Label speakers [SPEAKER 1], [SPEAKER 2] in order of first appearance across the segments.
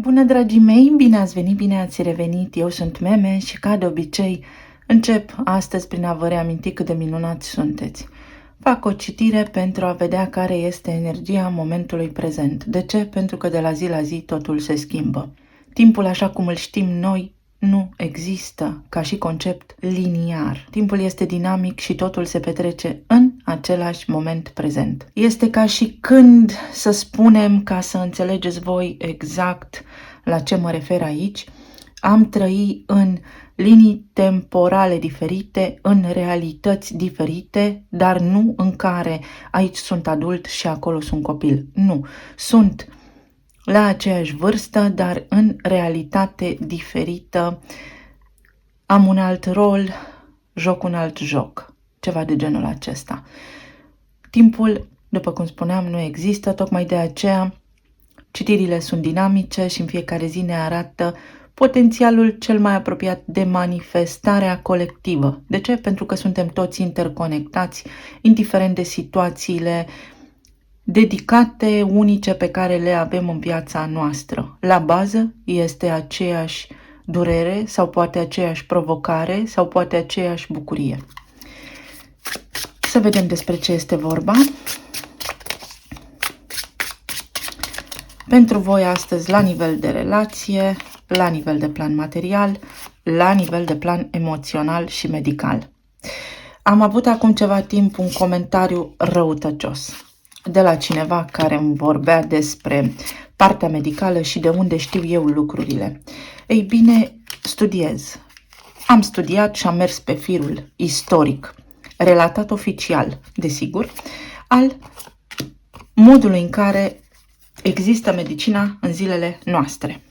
[SPEAKER 1] Bună, dragii mei! Bine ați venit, bine ați revenit! Eu sunt Meme și, ca de obicei, încep astăzi prin a vă reaminti cât de minunați sunteți. Fac o citire pentru a vedea care este energia momentului prezent. De ce? Pentru că de la zi la zi totul se schimbă. Timpul, așa cum îl știm noi, nu există ca și concept liniar. Timpul este dinamic și totul se petrece în același moment prezent. Este ca și când, să spunem, ca să înțelegeți voi exact la ce mă refer aici, am trăit în linii temporale diferite, în realități diferite, dar nu în care aici sunt adult și acolo sunt copil. Nu. Sunt la aceeași vârstă, dar în realitate diferită. Am un alt rol, joc un alt joc. Ceva de genul acesta. Timpul, după cum spuneam, nu există, tocmai de aceea citirile sunt dinamice și în fiecare zi ne arată potențialul cel mai apropiat de manifestarea colectivă. De ce? Pentru că suntem toți interconectați, indiferent de situațiile dedicate, unice pe care le avem în viața noastră. La bază este aceeași durere sau poate aceeași provocare sau poate aceeași bucurie. Să vedem despre ce este vorba. Pentru voi astăzi, la nivel de relație, la nivel de plan material, la nivel de plan emoțional și medical. Am avut acum ceva timp un comentariu răutăcios de la cineva care îmi vorbea despre partea medicală și de unde știu eu lucrurile. Ei bine, studiez. Am studiat și am mers pe firul istoric, relatat oficial, desigur, al modului în care există medicina în zilele noastre.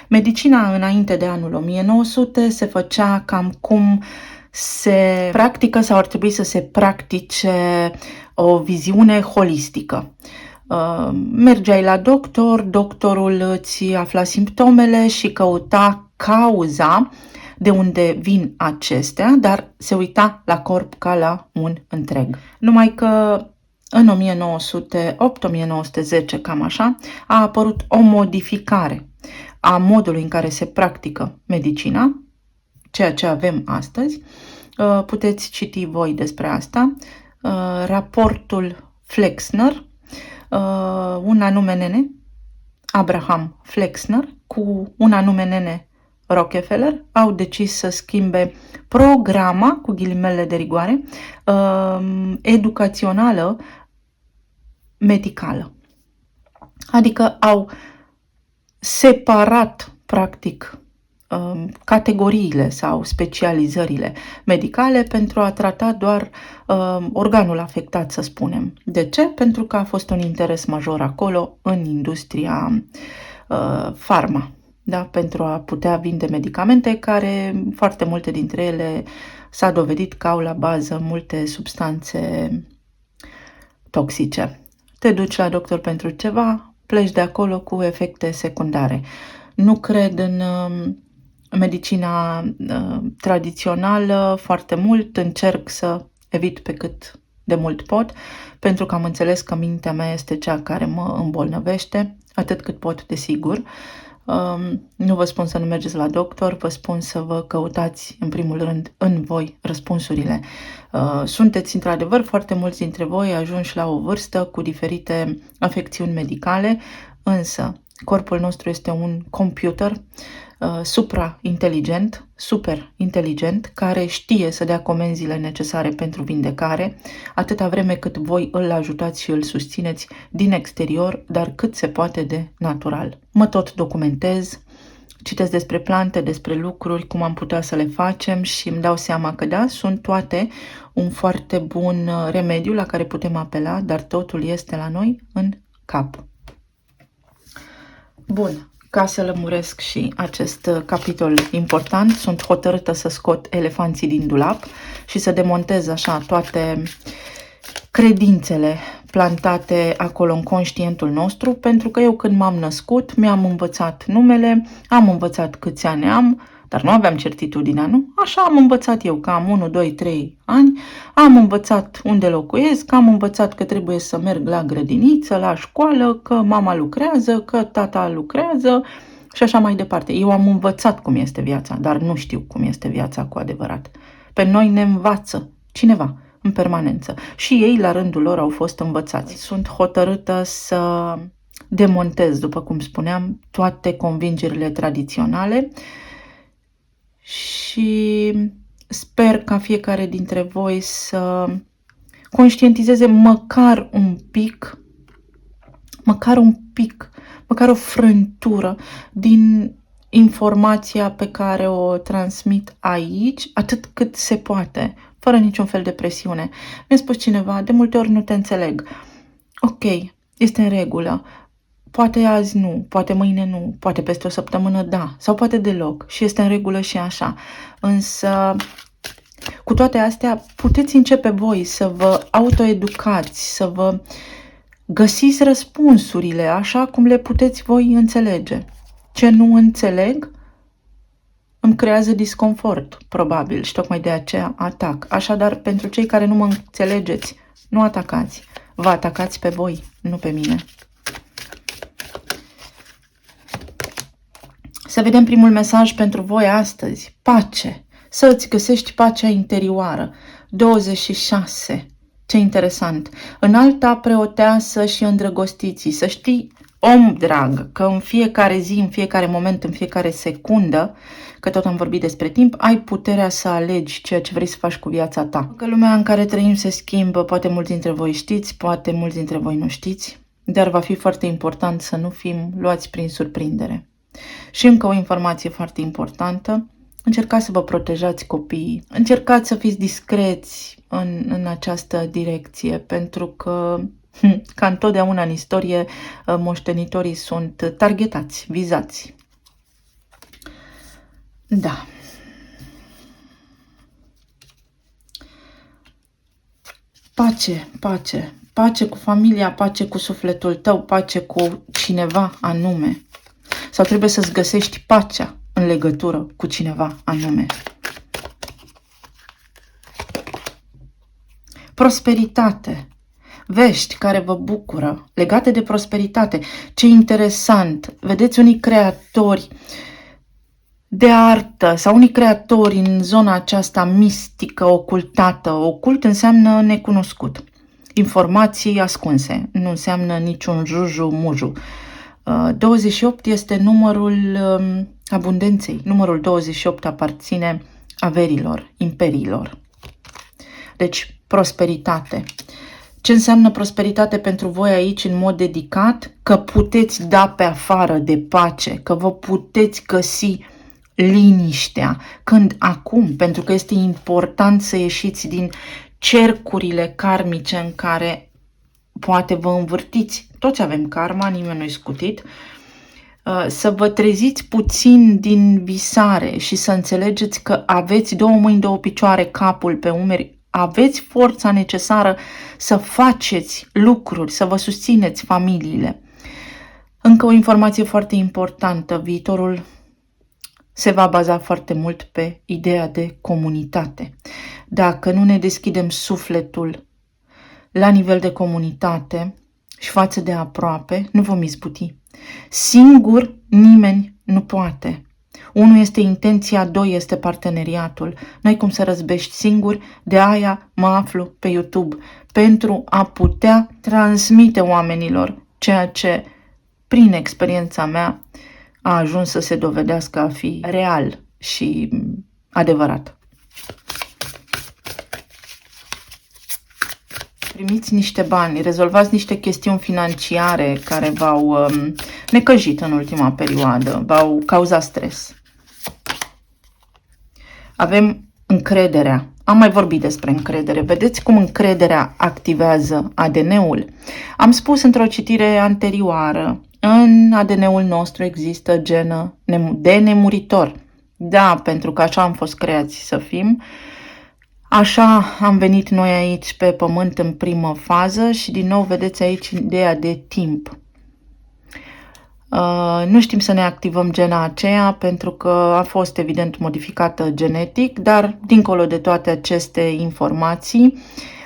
[SPEAKER 1] Medicina înainte de anul 1900 se făcea cam cum se practică sau ar trebui să se practice o viziune holistică. Mergeai la doctor, doctorul îți afla simptomele și căuta cauza de unde vin acestea, dar se uita la corp ca la un întreg. Numai că în 1908-1910, cam așa, a apărut o modificare a modului în care se practică medicina, ceea ce avem astăzi. Puteți citi voi despre asta. Raportul Flexner, un anume nene, Abraham Flexner, cu un anume nene, Rockefeller, au decis să schimbe programa, cu ghilimele de rigoare, educațională medicală. Adică au separat, practic, categoriile sau specializările medicale pentru a trata doar organul afectat, să spunem. De ce? Pentru că a fost un interes major acolo în industria farma, da? Pentru a putea vinde medicamente care, foarte multe dintre ele, s-a dovedit că au la bază multe substanțe toxice. Te duci la doctor pentru ceva, pleci de acolo cu efecte secundare. Nu cred în medicina tradițională foarte mult, încerc să evit pe cât de mult pot, pentru că am înțeles că mintea mea este cea care mă îmbolnăvește, atât cât pot, desigur. Nu vă spun să nu mergeți la doctor, vă spun să vă căutați în primul rând în voi răspunsurile. Sunteți într-adevăr foarte mulți dintre voi ajunși la o vârstă cu diferite afecțiuni medicale, însă corpul nostru este un computer supra-inteligent, super inteligent, care știe să dea comenzile necesare pentru vindecare, atâta vreme cât voi îl ajutați și îl susțineți din exterior, dar cât se poate de natural. Mă tot documentez, citesc despre plante, despre lucruri, cum am putea să le facem și îmi dau seama că da, sunt toate un foarte bun remediu la care putem apela, dar totul este la noi în cap. Bun. Ca să lămuresc și acest capitol important, sunt hotărâtă să scot elefanții din dulap și să demontez așa toate credințele plantate acolo în conștientul nostru, pentru că eu când m-am născut, mi-am învățat numele, am învățat câți ani am, dar nu aveam certitudinea, nu? Așa am învățat eu, că am 1, 2, 3 ani, am învățat unde locuiesc, am învățat că trebuie să merg la grădiniță, la școală, că mama lucrează, că tata lucrează și așa mai departe. Eu am învățat cum este viața, dar nu știu cum este viața cu adevărat. Pe noi ne învață cineva în permanență și ei la rândul lor au fost învățați. Sunt hotărâtă să demontez, după cum spuneam, toate convingerile tradiționale și sper ca fiecare dintre voi să conștientizeze măcar un pic, măcar o frântură din informația pe care o transmit aici, atât cât se poate, fără niciun fel de presiune. Mi-a spus cineva, de multe ori nu te înțeleg. Ok, este în regulă. Poate azi nu, poate mâine nu, poate peste o săptămână da, sau poate deloc și este în regulă și așa. Însă, cu toate astea, puteți începe voi să vă autoeducați, să vă găsiți răspunsurile așa cum le puteți voi înțelege. Ce nu înțeleg îmi creează disconfort, probabil, și tocmai de aceea atac. Așadar, pentru cei care nu mă înțelegeți, nu atacați. Vă atacați pe voi, nu pe mine. Să vedem primul mesaj pentru voi astăzi. Pace. Să îți găsești pacea interioară. 26. Ce interesant. Înalta preoteasă și îndrăgostiții. Să știi, om drag, că în fiecare zi, în fiecare moment, în fiecare secundă, că tot am vorbit despre timp, ai puterea să alegi ceea ce vrei să faci cu viața ta. Că lumea în care trăim se schimbă, poate mulți dintre voi știți, poate mulți dintre voi nu știți, dar va fi foarte important să nu fim luați prin surprindere. Și încă o informație foarte importantă, încercați să vă protejați copiii, încercați să fiți discreți în această direcție, pentru că, ca întotdeauna în istorie, moștenitorii sunt targetați, vizați. Da. Pace, pace, pace cu familia, pace cu sufletul tău, pace cu cineva anume. Sau trebuie să-ți găsești pacea în legătură cu cineva anume. Prosperitate. Vești care vă bucură, legate de prosperitate. Ce interesant! Vedeți, unii creatori de artă sau unii creatori în zona aceasta mistică, ocultată. Ocult înseamnă necunoscut. Informații ascunse. Nu înseamnă niciun juju-muju. 28 este numărul abundenței. Numărul 28 aparține averilor, imperiilor. Deci, prosperitate. Ce înseamnă prosperitate pentru voi aici în mod dedicat? Că puteți da pe afară de pace, că vă puteți găsi liniștea. Când acum, pentru că este important să ieșiți din cercurile karmice în care poate vă învârtiți. Toți avem karma, nimeni nu-i scutit. Să vă treziți puțin din visare și să înțelegeți că aveți două mâini, două picioare, capul pe umeri, aveți forța necesară să faceți lucruri, să vă susțineți familiile. Încă o informație foarte importantă, viitorul se va baza foarte mult pe ideea de comunitate. Dacă nu ne deschidem sufletul la nivel de comunitate și față de aproape, nu vom izbuti. Singur nimeni nu poate. 1 este intenția, 2 este parteneriatul. N-ai cum să răzbești singur, de aia mă aflu pe YouTube, pentru a putea transmite oamenilor ceea ce, prin experiența mea, a ajuns să se dovedească a fi real și adevărat. Primiți niște bani, rezolvați niște chestiuni financiare care v-au necăjit în ultima perioadă, v-au cauzat stres. Avem încrederea. Am mai vorbit despre încredere. Vedeți cum încrederea activează ADN-ul? Am spus într-o citire anterioară, în ADN-ul nostru există genă de nemuritor. Da, pentru că așa am fost creați să fim. Așa am venit noi aici pe pământ în primă fază și din nou vedeți aici ideea de timp. Nu știm să ne activăm gena aceea pentru că a fost evident modificată genetic, dar dincolo de toate aceste informații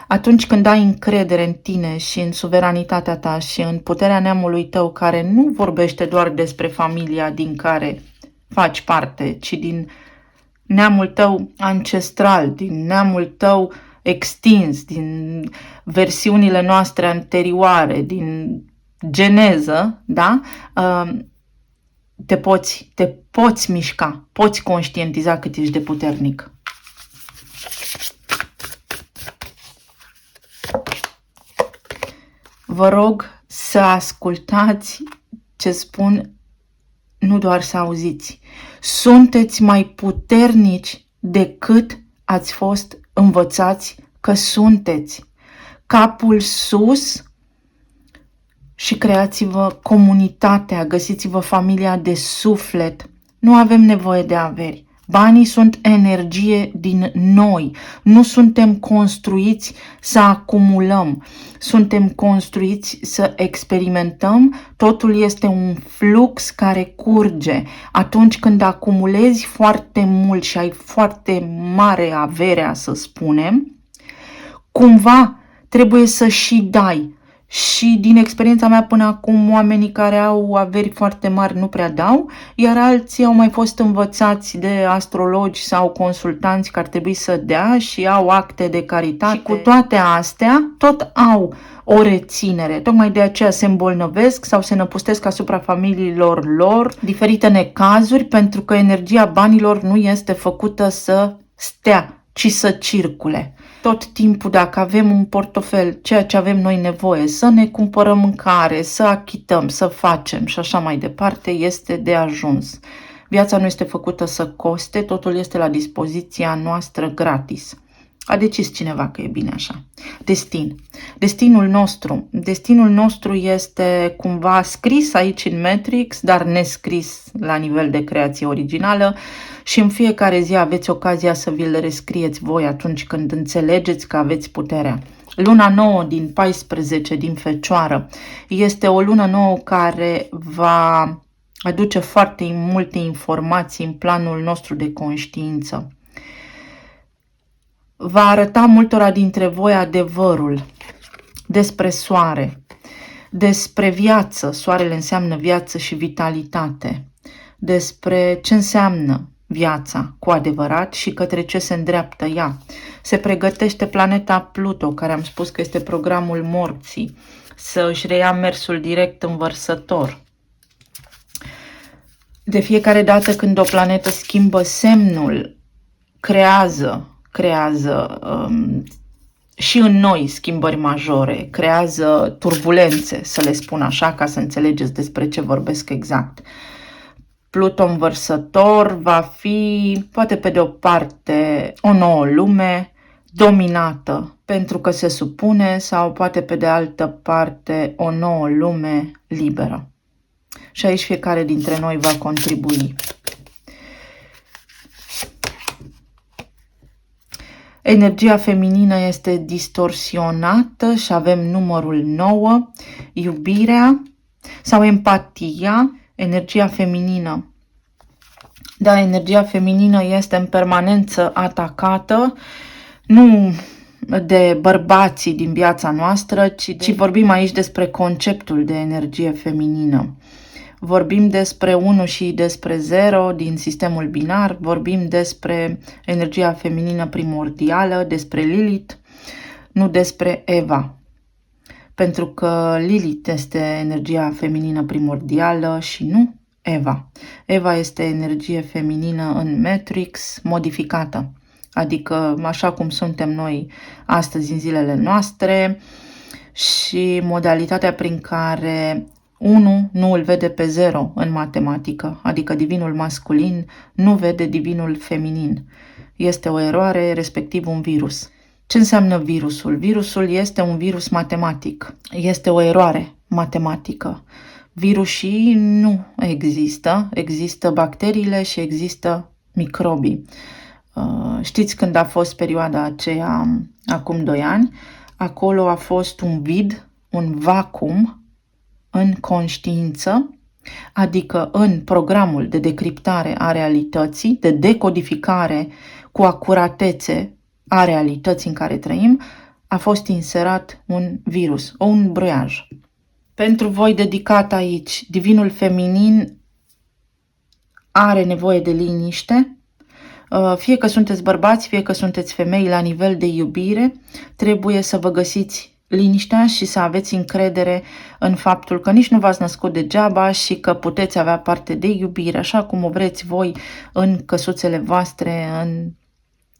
[SPEAKER 1] Atunci când ai încredere în tine și în suveranitatea ta și în puterea neamului tău, care nu vorbește doar despre familia din care faci parte, ci din neamul tău ancestral, din neamul tău extins, din versiunile noastre anterioare, din geneză, da? Te poți mișca, poți conștientiza cât ești de puternic. Vă rog să ascultați ce spun, nu doar să auziți. Sunteți mai puternici decât ați fost învățați că sunteți. Capul sus și creați-vă comunitatea, găsiți-vă familia de suflet. Nu avem nevoie de averi. Banii sunt energie din noi. Nu suntem construiți să acumulăm. Suntem construiți să experimentăm. Totul este un flux care curge. Atunci când acumulezi foarte mult și ai foarte mare averea, să spunem, cumva trebuie să și dai. Și din experiența mea până acum, oamenii care au averi foarte mari nu prea dau, iar alții au mai fost învățați de astrologi sau consultanți că ar trebui să dea și au acte de caritate. Și cu toate astea, tot au o reținere. Tocmai de aceea se îmbolnăvesc sau se năpustesc asupra familiilor lor diferite necazuri, pentru că energia banilor nu este făcută să stea, ci să circule. Tot timpul, dacă avem un portofel, ceea ce avem noi nevoie, să ne cumpărăm mâncare, să achităm, să facem și așa mai departe, este de ajuns. Viața nu este făcută să coste, totul este la dispoziția noastră gratis. A decis cineva că e bine așa. Destin. Destinul nostru este cumva scris aici în Matrix, dar nescris la nivel de creație originală și în fiecare zi aveți ocazia să vi-l rescrieți voi atunci când înțelegeți că aveți puterea. Luna nouă din 14 din Fecioară este o lună nouă care va aduce foarte multe informații în planul nostru de conștiință. Va arăta multora dintre voi adevărul despre soare, despre viață. Soarele înseamnă viață și vitalitate, despre ce înseamnă viața cu adevărat și către ce se îndreaptă ea. Se pregătește planeta Pluto, care am spus că este programul morții, să își reia mersul direct învărsător. De fiecare dată când o planetă schimbă semnul, creează și în noi schimbări majore, creează turbulențe, să le spun așa, ca să înțelegeți despre ce vorbesc exact. Pluto învărsător va fi, poate pe de o parte, o nouă lume dominată pentru că se supune, sau poate pe de altă parte o nouă lume liberă. Și aici fiecare dintre noi va contribui. Energia feminină este distorsionată și avem numărul 9, iubirea sau empatia, energia feminină. Da, energia feminină este în permanență atacată, nu de bărbații din viața noastră, ci vorbim aici despre conceptul de energie feminină. Vorbim despre 1 și despre 0 din sistemul binar, vorbim despre energia feminină primordială, despre Lilith, nu despre Eva. Pentru că Lilith este energia feminină primordială și nu Eva. Eva este energie feminină în Matrix modificată, adică așa cum suntem noi astăzi în zilele noastre și modalitatea prin care 1 nu îl vede pe 0 în matematică, adică divinul masculin nu vede divinul feminin. Este o eroare, respectiv un virus. Ce înseamnă virusul? Virusul este un virus matematic. Este o eroare matematică. Virusii nu există. Există bacteriile și există microbii. Știți când a fost perioada aceea, acum 2 ani? Acolo a fost un vid, un vacuum în conștiință, adică în programul de decriptare a realității, de decodificare cu acuratețe a realității în care trăim, a fost inserat un virus, un broiaj. Pentru voi dedicat aici, divinul feminin are nevoie de liniște. Fie că sunteți bărbați, fie că sunteți femei, la nivel de iubire, trebuie să vă găsiți liniștea și să aveți încredere în faptul că nici nu v-ați născut degeaba și că puteți avea parte de iubire, așa cum o vreți voi în căsuțele voastre, în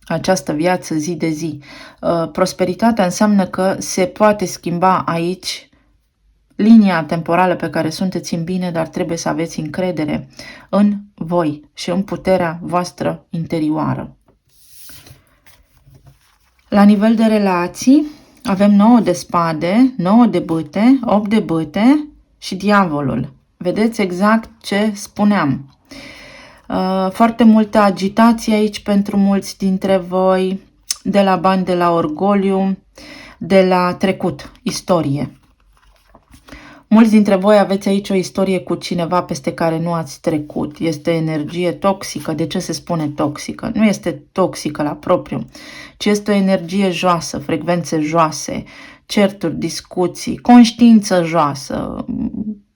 [SPEAKER 1] această viață zi de zi. Prosperitatea înseamnă că se poate schimba aici linia temporală pe care sunteți în bine, dar trebuie să aveți încredere în voi și în puterea voastră interioară. La nivel de relații, avem 9 de spade, 9 de bâte, 8 de bâte și diavolul. Vedeți exact ce spuneam. Foarte multă agitație aici pentru mulți dintre voi, de la bani, de la orgoliu, de la trecut, istorie. Mulți dintre voi aveți aici o istorie cu cineva peste care nu ați trecut. Este energie toxică. De ce se spune toxică? Nu este toxică la propriu, ci este o energie joasă, frecvențe joase, certuri, discuții, conștiință joasă.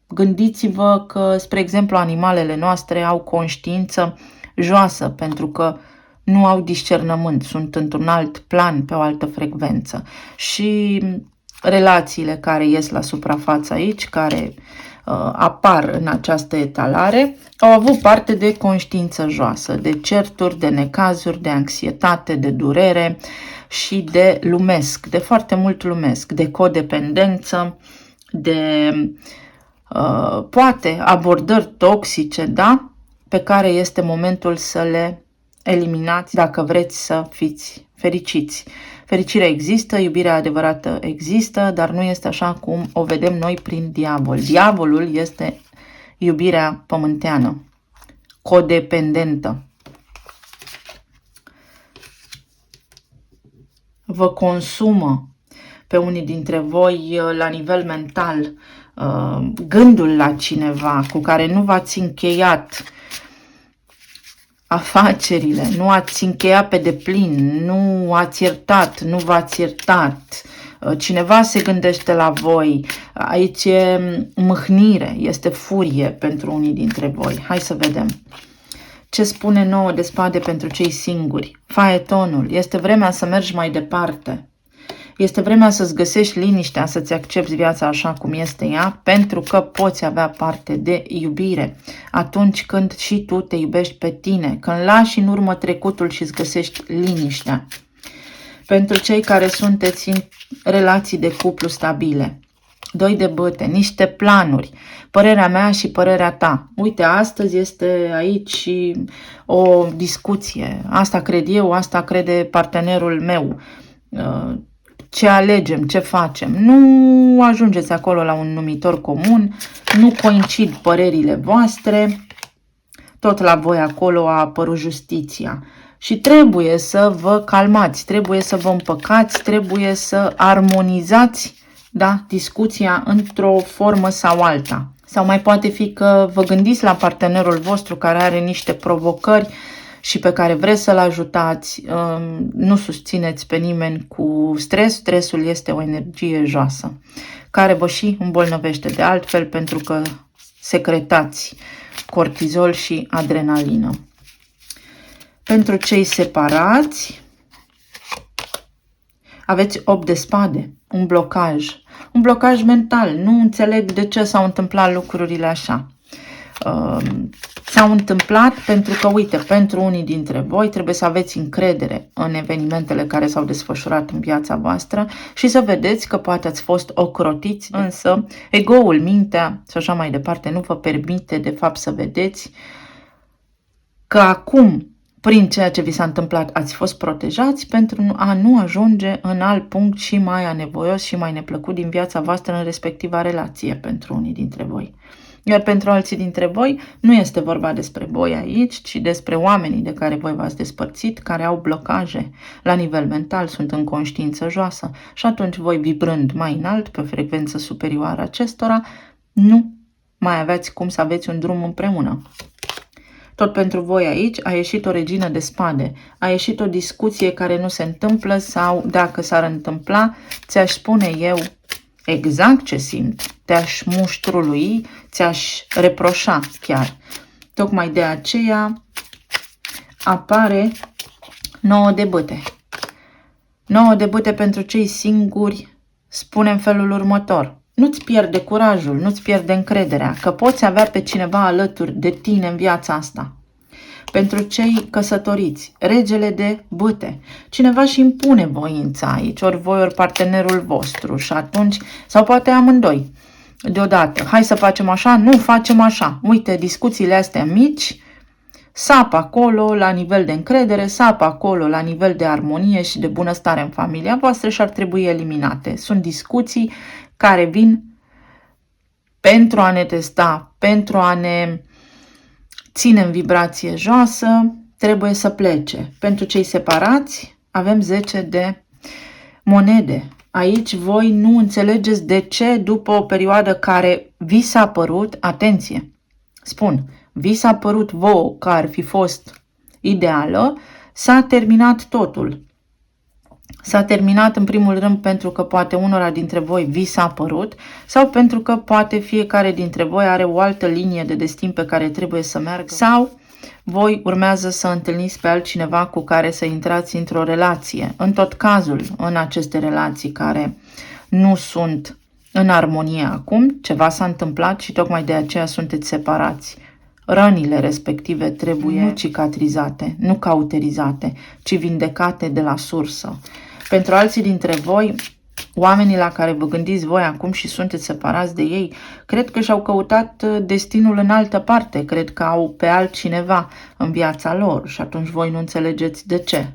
[SPEAKER 1] Gândiți-vă că, spre exemplu, animalele noastre au conștiință joasă pentru că nu au discernământ, sunt într-un alt plan, pe o altă frecvență. Și relațiile care ies la suprafață aici, care apar în această etalare, au avut parte de conștiință joasă, de certuri, de necazuri, de anxietate, de durere și de lumesc, de foarte mult lumesc, de codependență, de poate abordări toxice, da? Pe care este momentul să le eliminați dacă vreți să fiți fericiți. Fericirea există, iubirea adevărată există, dar nu este așa cum o vedem noi prin diavol. Diavolul este iubirea pământeană, codependentă. Vă consumă pe unii dintre voi la nivel mental gândul la cineva cu care nu v-ați încheiat afacerile, nu ați încheiat pe deplin, nu ați iertat, nu v-ați iertat, cineva se gândește la voi, aici e mâhnire, este furie pentru unii dintre voi. Hai să vedem. Ce spune 9 de spade pentru cei singuri? Faetonul, este vremea să mergi mai departe. Este vremea să-ți găsești liniștea, să-ți accepti viața așa cum este ea, pentru că poți avea parte de iubire atunci când și tu te iubești pe tine, când lași în urmă trecutul și îți găsești liniștea. Pentru cei care sunteți în relații de cuplu stabile, 2 de bâte, niște planuri, părerea mea și părerea ta. Uite, astăzi este aici o discuție, asta cred eu, asta crede partenerul meu. Ce alegem, ce facem. Nu ajungeți acolo la un numitor comun, nu coincid părerile voastre, tot la voi acolo a apărut justiția. Și trebuie să vă calmați, trebuie să vă împăcați, trebuie să armonizați, da, discuția într-o formă sau alta. Sau mai poate fi că vă gândiți la partenerul vostru care are niște provocări și pe care vreți să-l ajutați, nu susțineți pe nimeni cu stres. Stresul este o energie joasă, care vă și îmbolnăvește de altfel pentru că secretați cortizol și adrenalină. Pentru cei separați, aveți 8 de spade, un blocaj mental. Nu înțeleg de ce s-au întâmplat lucrurile așa. S-au întâmplat pentru că, uite, pentru unii dintre voi trebuie să aveți încredere în evenimentele care s-au desfășurat în viața voastră și să vedeți că poate ați fost ocrotiți, însă ego-ul, mintea și așa mai departe nu vă permite de fapt să vedeți că acum, prin ceea ce vi s-a întâmplat, ați fost protejați pentru a nu ajunge în alt punct și mai anevoios și mai neplăcut din viața voastră în respectiva relație pentru unii dintre voi. Iar pentru alții dintre voi nu este vorba despre voi aici, ci despre oamenii de care voi v-ați despărțit, care au blocaje la nivel mental, sunt în conștiință joasă și atunci voi, vibrând mai înalt, pe o frecvență superioară acestora, nu mai aveți cum să aveți un drum împreună. Tot pentru voi aici a ieșit o regină de spade, a ieșit o discuție care nu se întâmplă sau dacă s-ar întâmpla, ți-aș spune eu exact ce simt, te-aș muștrului, ți-aș reproșa chiar. Tocmai de aceea apare 9 de bâte. 9 de bâte pentru cei singuri spune în felul următor. Nu-ți pierde curajul, nu-ți pierde încrederea, că poți avea pe cineva alături de tine în viața asta. Pentru cei căsătoriți, regele de bâte. Cineva își impune voința aici, ori voi, ori partenerul vostru și atunci, sau poate amândoi, deodată. Hai să facem așa? Nu, facem așa. Uite, discuțiile astea mici sapă acolo la nivel de încredere, sapă acolo la nivel de armonie și de bunăstare în familia voastră și ar trebui eliminate. Sunt discuții care vin pentru a ne testa, pentru a ne ține în vibrație joasă, trebuie să plece. Pentru cei separați avem 10 de monede. Aici voi nu înțelegeți de ce după o perioadă care vi s-a părut, atenție, spun, vi s-a părut vouă că ar fi fost ideală, s-a terminat totul. S-a terminat în primul rând pentru că poate unora dintre voi vi s-a părut sau pentru că poate fiecare dintre voi are o altă linie de destin pe care trebuie să meargă sau voi urmează să întâlniți pe altcineva cu care să intrați într-o relație. În tot cazul, în aceste relații care nu sunt în armonie acum, ceva s-a întâmplat și tocmai de aceea sunteți separați. Rănile respective trebuie nu cicatrizate, nu cauterizate, ci vindecate de la sursă. Pentru alții dintre voi, oamenii la care vă gândiți voi acum și sunteți separați de ei, cred că și-au căutat destinul în altă parte, cred că au pe altcineva în viața lor și atunci voi nu înțelegeți de ce.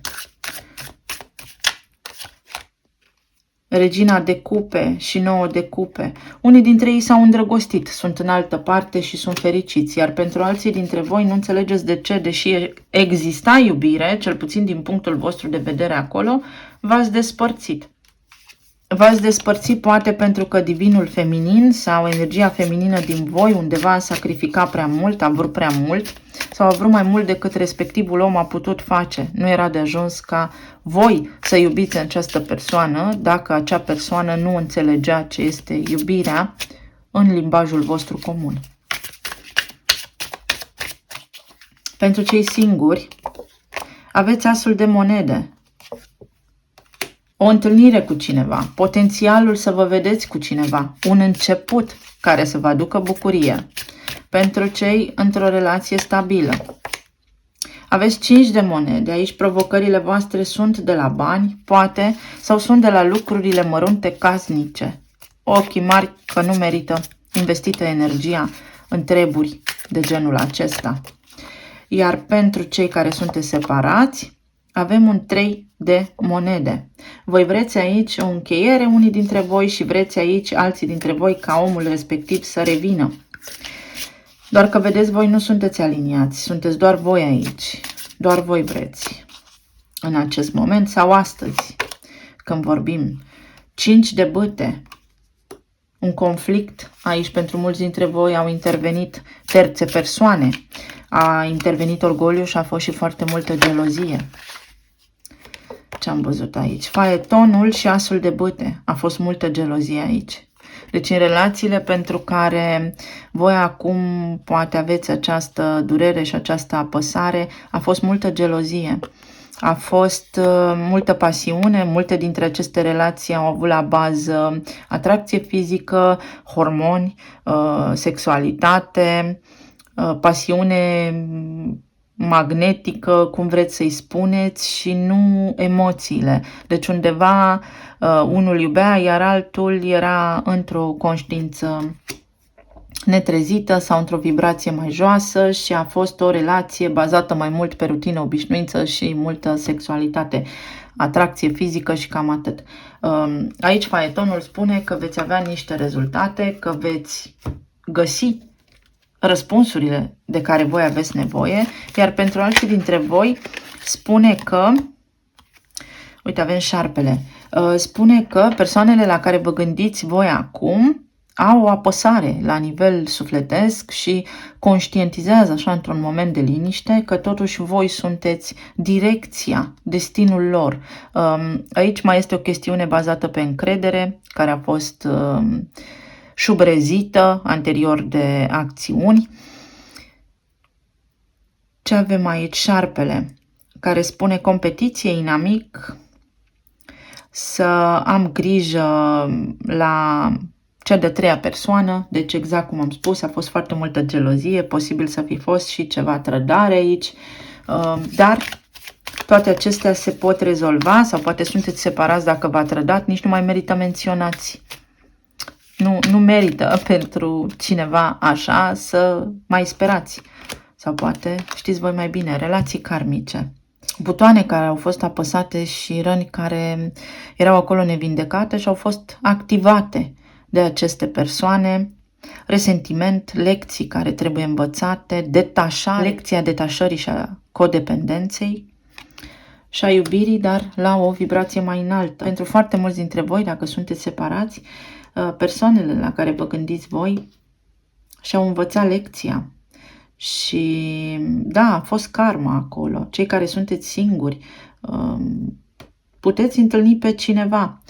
[SPEAKER 1] Regina de cupe și 9 de cupe. Unii dintre ei s-au îndrăgostit, sunt în altă parte și sunt fericiți, iar pentru alții dintre voi nu înțelegeți de ce, deși exista iubire, cel puțin din punctul vostru de vedere acolo, v-ați despărțit. V-ați despărțit poate pentru că divinul feminin sau energia feminină din voi undeva a sacrificat prea mult, a vrut prea mult sau a vrut mai mult decât respectivul om a putut face. Nu era de ajuns ca voi să iubiți această persoană dacă acea persoană nu înțelegea ce este iubirea în limbajul vostru comun. Pentru cei singuri, aveți asul de monede. O întâlnire cu cineva, potențialul să vă vedeți cu cineva, un început care să vă aducă bucurie. Pentru cei într-o relație stabilă. Aveți 5 de monede, aici provocările voastre sunt de la bani, poate, sau sunt de la lucrurile mărunte casnice. Ochii mari că nu merită investită energia în treburi de genul acesta. Iar pentru cei care sunteți separați, avem un 3 de monede. Voi vreți aici o încheiere, unii dintre voi, și vreți aici alții dintre voi ca omul respectiv să revină. Doar că vedeți, voi nu sunteți aliniați, sunteți doar voi aici. Doar voi vreți. În acest moment sau astăzi, când vorbim. 5 de bâte. Un conflict. Aici pentru mulți dintre voi au intervenit terțe persoane. A intervenit orgoliu și a fost și foarte multă gelozie. Ce am văzut aici? Faetonul și asul de bâte. A fost multă gelozie aici. Deci în relațiile pentru care voi acum poate aveți această durere și această apăsare, a fost multă gelozie. A fost multă pasiune, multe dintre aceste relații au avut la bază atracție fizică, hormoni, sexualitate, pasiune magnetică, cum vreți să-i spuneți, și nu emoțiile. Deci undeva unul iubea, iar altul era într-o conștiință netrezită sau într-o vibrație mai joasă și a fost o relație bazată mai mult pe rutină, obișnuință și multă sexualitate, atracție fizică și cam atât. Aici faetonul spune că veți avea niște rezultate, că veți găsi răspunsurile de care voi aveți nevoie, iar pentru alții dintre voi spune că, uite, avem șarpele, spune că persoanele la care vă gândiți voi acum au o apăsare la nivel sufletesc și conștientizează așa într-un moment de liniște că totuși voi sunteți direcția, destinul lor. Aici mai este o chestiune bazată pe încredere, care a fost șubrezită anterior de acțiuni. Ce avem aici? Șarpele, care spune competiție, inamic, să am grijă la cea de-a treia persoană, deci exact cum am spus, a fost foarte multă gelozie, posibil să fi fost și ceva trădare aici, dar toate acestea se pot rezolva sau poate sunteți separați dacă v-a trădat, nici nu mai merită menționați. Nu merită pentru cineva așa să mai sperați. Sau poate știți voi mai bine, relații karmice. Butoane care au fost apăsate și răni care erau acolo nevindecate și au fost activate de aceste persoane, resentiment, lecții care trebuie învățate, lecția detașării și a codependenței și a iubirii, dar la o vibrație mai înaltă. Pentru foarte mulți dintre voi, dacă sunteți separați, persoanele la care vă gândiți voi și-au învățat lecția. Și da, a fost karma acolo. Cei care sunteți singuri, puteți întâlni pe cineva.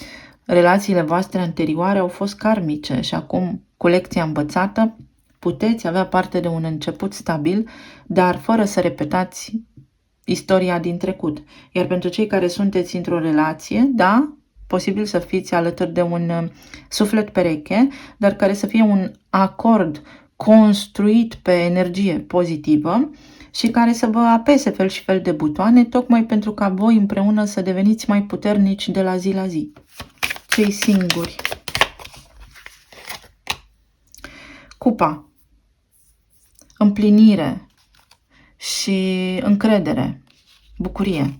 [SPEAKER 1] Relațiile voastre anterioare au fost karmice și acum, cu lecția învățată, puteți avea parte de un început stabil, dar fără să repetați istoria din trecut. Iar pentru cei care sunteți într-o relație, da, posibil să fiți alături de un suflet pereche, dar care să fie un acord construit pe energie pozitivă și care să vă apese fel și fel de butoane, tocmai pentru ca voi împreună să deveniți mai puternici de la zi la zi. Cei singuri. Cupa. Împlinire și încredere. Bucurie.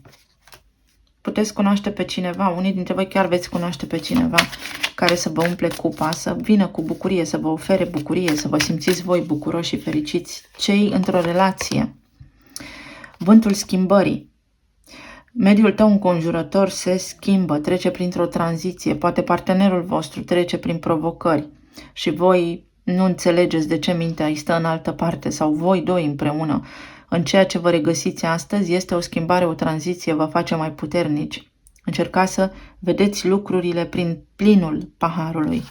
[SPEAKER 1] Puteți cunoaște pe cineva, unii dintre voi chiar veți cunoaște pe cineva care să vă umple cupa, să vină cu bucurie, să vă ofere bucurie, să vă simțiți voi bucuroși și fericiți. Cei într-o relație. Vântul schimbării. Mediul tău înconjurător se schimbă, trece printr-o tranziție, poate partenerul vostru trece prin provocări și voi nu înțelegeți de ce mintea îi stă în altă parte sau voi doi împreună. În ceea ce vă regăsiți astăzi este o schimbare, o tranziție, vă face mai puternici. Încercați să vedeți lucrurile prin plinul paharului.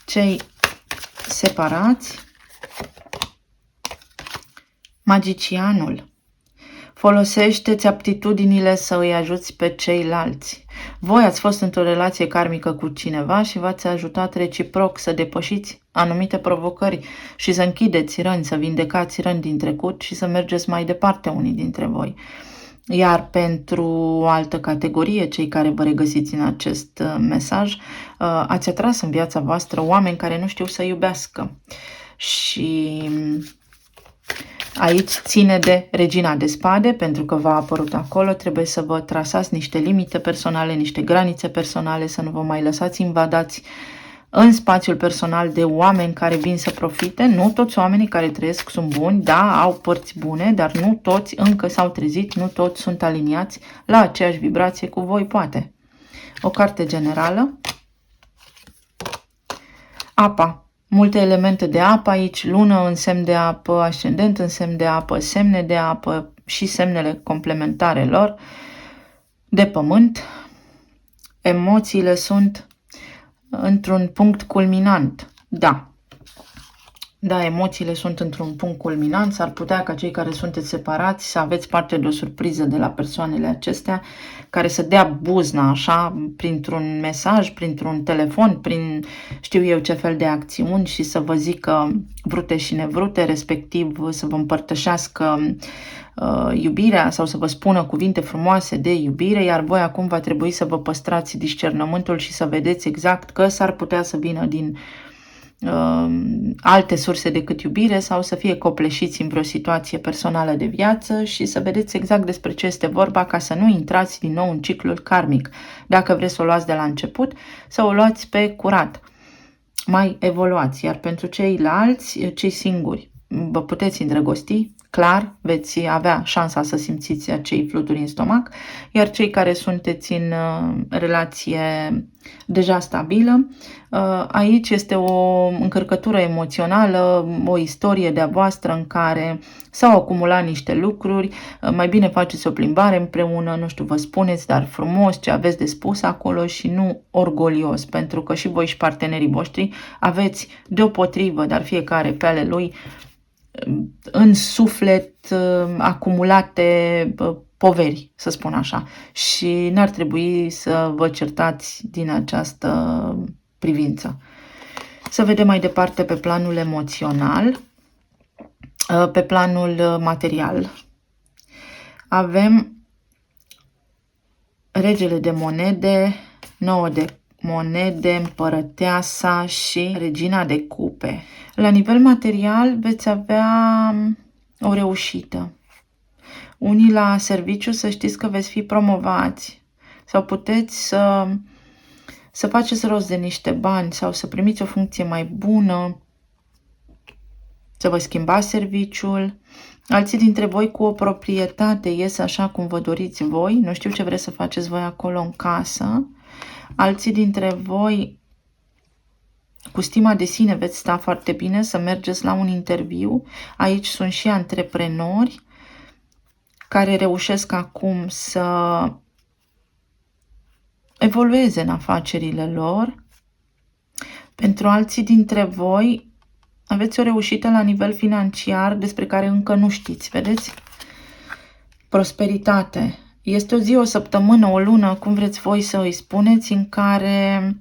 [SPEAKER 1] Cei separați, magicianul. Folosește-ți aptitudinile să îi ajuți pe ceilalți. Voi ați fost într-o relație karmică cu cineva și v-ați ajutat reciproc să depășiți anumite provocări și să închideți răni, să vindecați răni din trecut și să mergeți mai departe unii dintre voi. Iar pentru o altă categorie, cei care vă regăsiți în acest mesaj, ați atras în viața voastră oameni care nu știu să iubească. Și aici ține de Regina de Spade, pentru că v-a apărut acolo, trebuie să vă trasați niște limite personale, niște granițe personale, să nu vă mai lăsați invadați în spațiul personal de oameni care vin să profite. Nu toți oamenii care trăiesc sunt buni, da, au părți bune, dar nu toți încă s-au trezit, nu toți sunt aliniați la aceeași vibrație cu voi, poate. O carte generală. Apa. Multe elemente de apă aici, lună în semn de apă, ascendent în semn de apă, semne de apă și semnele complementare lor, de pământ. Emoțiile sunt într-un punct culminant. Da, emoțiile sunt într-un punct culminant. S-ar putea ca cei care sunteți separați să aveți parte de o surpriză de la persoanele acestea care să dea buzna așa printr-un mesaj, printr-un telefon, prin știu eu ce fel de acțiuni și să vă zică vrute și nevrute, respectiv să vă împărtășească iubirea sau să vă spună cuvinte frumoase de iubire, iar voi acum va trebui să vă păstrați discernământul și să vedeți exact că s-ar putea să vină din alte surse decât iubire sau să fie copleșiți în vreo situație personală de viață și să vedeți exact despre ce este vorba ca să nu intrați din nou în ciclul karmic. Dacă vreți să o luați de la început, să o luați pe curat. Mai evoluați, iar pentru ceilalți, cei singuri, vă puteți îndrăgosti clar, veți avea șansa să simțiți acei fluturi în stomac, iar cei care sunteți în relație deja stabilă, aici este o încărcătură emoțională, o istorie de-a voastră în care s-au acumulat niște lucruri, mai bine faceți o plimbare împreună, nu știu, vă spuneți, dar frumos ce aveți de spus acolo și nu orgolios, pentru că și voi și partenerii voștri aveți deopotrivă, dar fiecare pe ale lui, în suflet acumulate poveri, să spun așa, și n-ar trebui să vă certați din această privință. Să vedem mai departe pe planul emoțional, pe planul material. Avem regele de monede, 9 de monede, împărăteasa și regina de cupe. La nivel material veți avea o reușită. Unii la serviciu să știți că veți fi promovați sau puteți să faceți rost de niște bani sau să primiți o funcție mai bună, să vă schimbați serviciul. Alții dintre voi cu o proprietate ies așa cum vă doriți voi, nu știu ce vreți să faceți voi acolo în casă. Alții dintre voi cu stima de sine veți sta foarte bine, să mergeți la un interviu. Aici sunt și antreprenori care reușesc acum să evolueze în afacerile lor. Pentru alții dintre voi aveți o reușită la nivel financiar despre care încă nu știți, vedeți? Prosperitate. Este o zi, o săptămână, o lună, cum vreți voi să îi spuneți, în care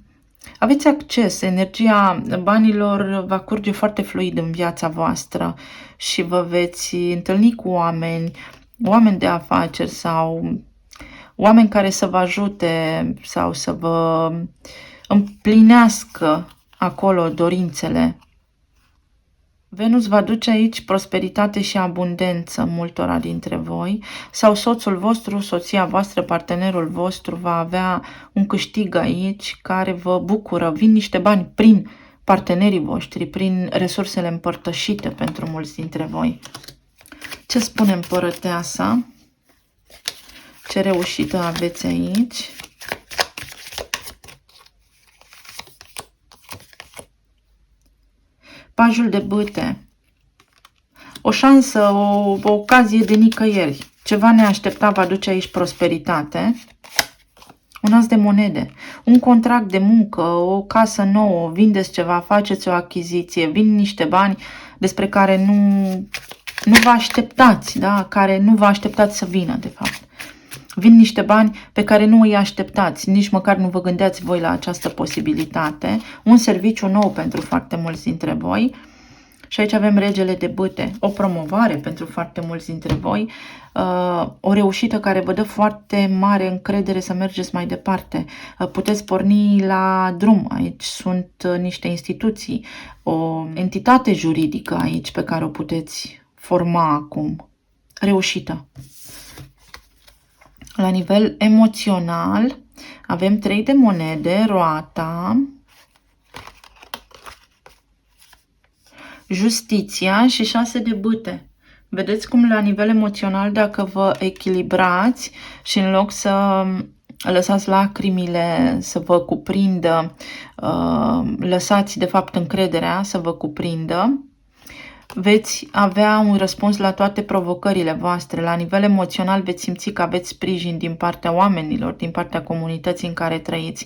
[SPEAKER 1] aveți acces, energia banilor va curge foarte fluid în viața voastră și vă veți întâlni cu oameni de afaceri sau oameni care să vă ajute sau să vă împlinească acolo dorințele. Venus va duce aici prosperitate și abundență multora dintre voi, sau soțul vostru, soția voastră, partenerul vostru va avea un câștig aici care vă bucură. Vin niște bani prin partenerii voștri, prin resursele împărtășite pentru mulți dintre voi. Ce spune împărăteasa? Ce reușită aveți aici? Pajul de bâte. O șansă, o ocazie de nicăieri. Ceva neașteptat va duce aici prosperitate. Un as de monede. Un contract de muncă, o casă nouă, vindeți ceva, faceți o achiziție, vin niște bani despre care nu vă așteptați, da? Care nu vă așteptați să vină, de fapt. Vin niște bani pe care nu îi așteptați, nici măcar nu vă gândeați voi la această posibilitate. Un serviciu nou pentru foarte mulți dintre voi. Și aici avem regele de bâte, o promovare pentru foarte mulți dintre voi, o reușită care vă dă foarte mare încredere să mergeți mai departe. Puteți porni la drum, aici sunt niște instituții, o entitate juridică aici pe care o puteți forma acum. Reușită. La nivel emoțional avem 3 de monede, roata, justiția și 6 de bâte. Vedeți cum la nivel emoțional, dacă vă echilibrați și în loc să lăsați lacrimile să vă cuprindă, lăsați de fapt încrederea să vă cuprindă, veți avea un răspuns la toate provocările voastre. La nivel emoțional veți simți că aveți sprijin din partea oamenilor, din partea comunității în care trăiți.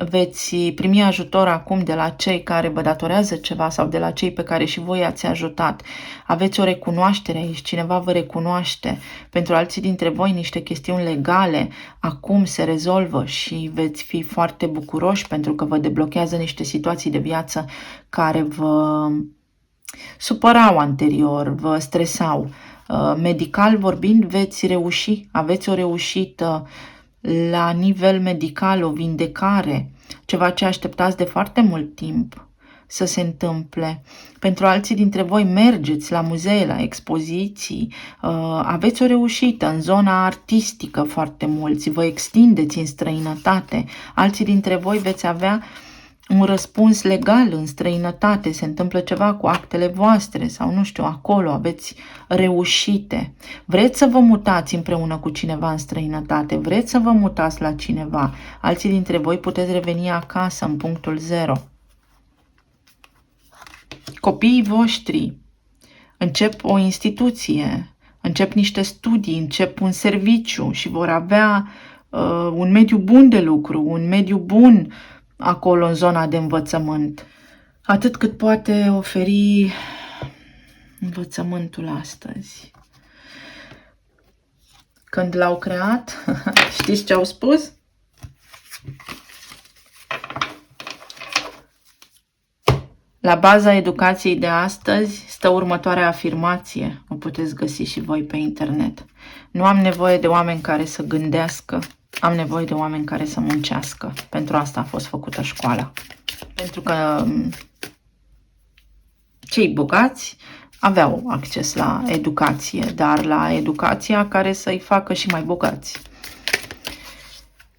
[SPEAKER 1] Veți primi ajutor acum de la cei care vă datorează ceva sau de la cei pe care și voi ați ajutat. Aveți o recunoaștere aici, cineva vă recunoaște. Pentru alții dintre voi niște chestiuni legale acum se rezolvă și veți fi foarte bucuroși pentru că vă deblochează niște situații de viață care vă supărau anterior, vă stresau. Medical vorbind veți reuși, aveți o reușită la nivel medical, o vindecare, ceva ce așteptați de foarte mult timp să se întâmple. Pentru alții dintre voi mergeți la muzee, la expoziții, aveți o reușită în zona artistică foarte mulți, vă extindeți în străinătate. Alții dintre voi veți avea un răspuns legal în străinătate, se întâmplă ceva cu actele voastre sau nu știu, acolo aveți reușite. Vreți să vă mutați împreună cu cineva în străinătate, vreți să vă mutați la cineva, alții dintre voi puteți reveni acasă în punctul 0. Copiii voștri încep o instituție, încep niște studii, încep un serviciu și vor avea un mediu bun de lucru, un mediu bun acolo în zona de învățământ. Atât cât poate oferi învățământul astăzi. Când l-au creat, știți ce au spus? La baza educației de astăzi stă următoarea afirmație, o puteți găsi și voi pe internet. Nu am nevoie de oameni care să gândească, am nevoie de oameni care să muncească. Pentru asta a fost făcută școala. Pentru că cei bogați aveau acces la educație, dar la educația care să-i facă și mai bogați.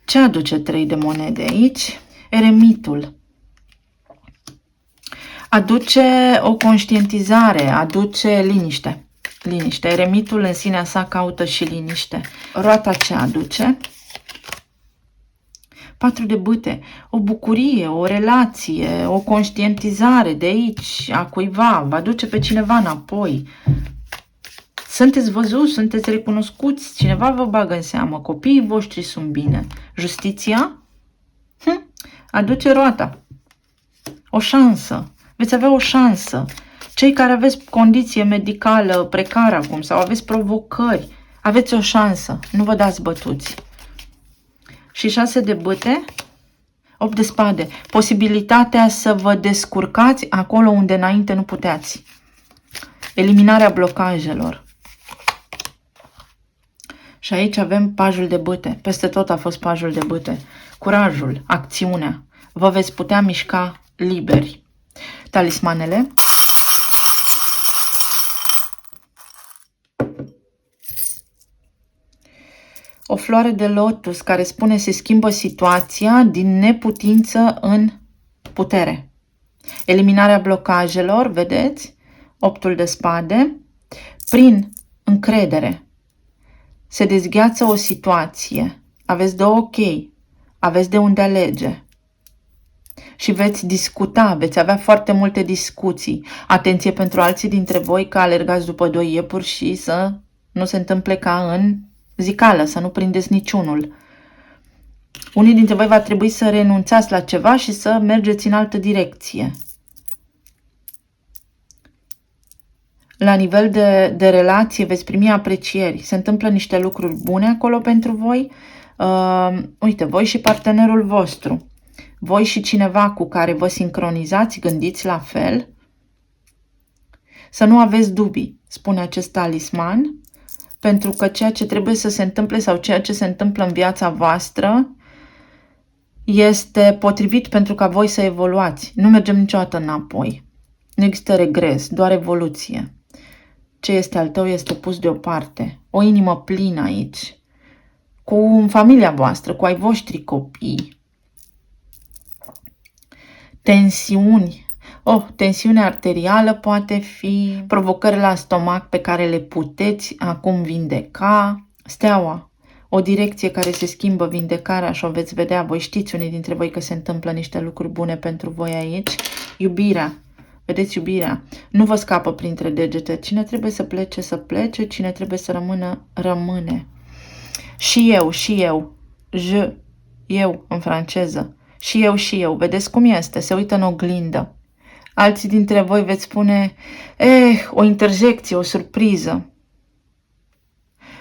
[SPEAKER 1] Ce aduce 3 de monede aici? Eremitul. Aduce o conștientizare, aduce liniște. Liniște. Eremitul în sinea sa caută și liniște. Roata ce aduce? 4 de bâte. O bucurie, o relație, o conștientizare de aici, a cuiva, va duce pe cineva înapoi. Sunteți văzuți, sunteți recunoscuți, cineva vă bagă în seamă, copiii voștri sunt bine. Justiția? Aduce roata. O șansă. Veți avea o șansă. Cei care aveți condiție medicală precară acum sau aveți provocări, aveți o șansă. Nu vă dați bătuți. Și 6 de bâte, 8 de spade. Posibilitatea să vă descurcați acolo unde înainte nu puteați. Eliminarea blocajelor. Și aici avem pajul de bâte. Peste tot a fost pajul de bâte. Curajul, acțiunea. Vă veți putea mișca liberi. Talismanele. O floare de lotus care spune se schimbă situația din neputință în putere. Eliminarea blocajelor, vedeți? 8 de spade. Prin încredere. Se dezgheață o situație. Aveți 2 ok. Aveți de unde alege. Și veți discuta, veți avea foarte multe discuții. Atenție pentru alții dintre voi că alergați după 2 iepuri și să nu se întâmple ca în zicală, să nu prindeți niciunul. Unii dintre voi va trebui să renunțați la ceva și să mergeți în altă direcție. La nivel de relație veți primi aprecieri. Se întâmplă niște lucruri bune acolo pentru voi. Uite, voi și partenerul vostru. Voi și cineva cu care vă sincronizați, gândiți la fel. Să nu aveți dubii, spune acest talisman, pentru că ceea ce trebuie să se întâmple sau ceea ce se întâmplă în viața voastră este potrivit pentru ca voi să evoluați. Nu mergem niciodată înapoi. Nu există regres, doar evoluție. Ce este al tău este pus deoparte. O inimă plină aici. Cu familia voastră, cu ai voștri copii. Tensiuni. Tensiunea arterială poate fi provocări la stomac pe care le puteți acum vindeca. Steaua. O direcție care se schimbă, vindecarea, și o veți vedea. Voi știți unii dintre voi că se întâmplă niște lucruri bune pentru voi aici. Iubirea. Vedeți iubirea. Nu vă scapă printre degete. Cine trebuie să plece, să plece. Cine trebuie să rămână, rămâne. Și eu. Eu în franceză. Și eu. Vedeți cum este? Se uită în oglindă. Alții dintre voi veți spune, o interjecție, o surpriză.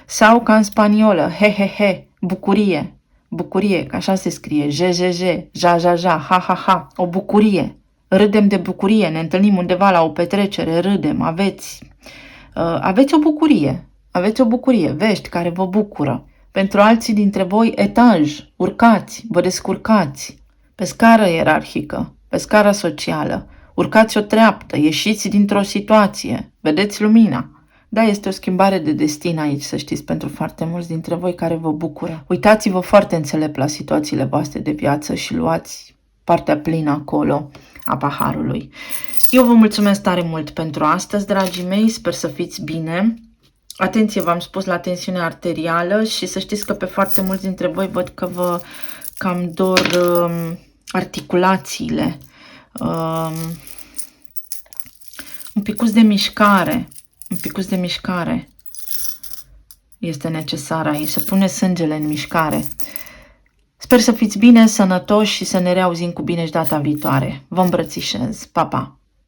[SPEAKER 1] Sau ca în spaniolă, he, bucurie. Bucurie, că așa se scrie, ja, ha, o bucurie. Râdem de bucurie, ne întâlnim undeva la o petrecere, râdem, aveți o bucurie, vești care vă bucură. Pentru alții dintre voi, etaj, urcați, vă descurcați, pe scară ierarhică, pe scară socială, urcați o treaptă, ieșiți dintr-o situație, vedeți lumina. Da, este o schimbare de destin aici, să știți, pentru foarte mulți dintre voi care vă bucură. Uitați-vă foarte înțelept la situațiile voastre de viață și luați partea plină acolo a paharului. Eu vă mulțumesc tare mult pentru astăzi, dragii mei, sper să fiți bine. Atenție, v-am spus, la tensiunea arterială și să știți că pe foarte mulți dintre voi văd că vă cam dor articulațiile. Un picuț de mișcare este necesar aici, să pune sângele în mișcare. Sper să fiți bine, sănătoși și să ne reauzim cu bine și data viitoare. Vă îmbrățișez. Pa, pa!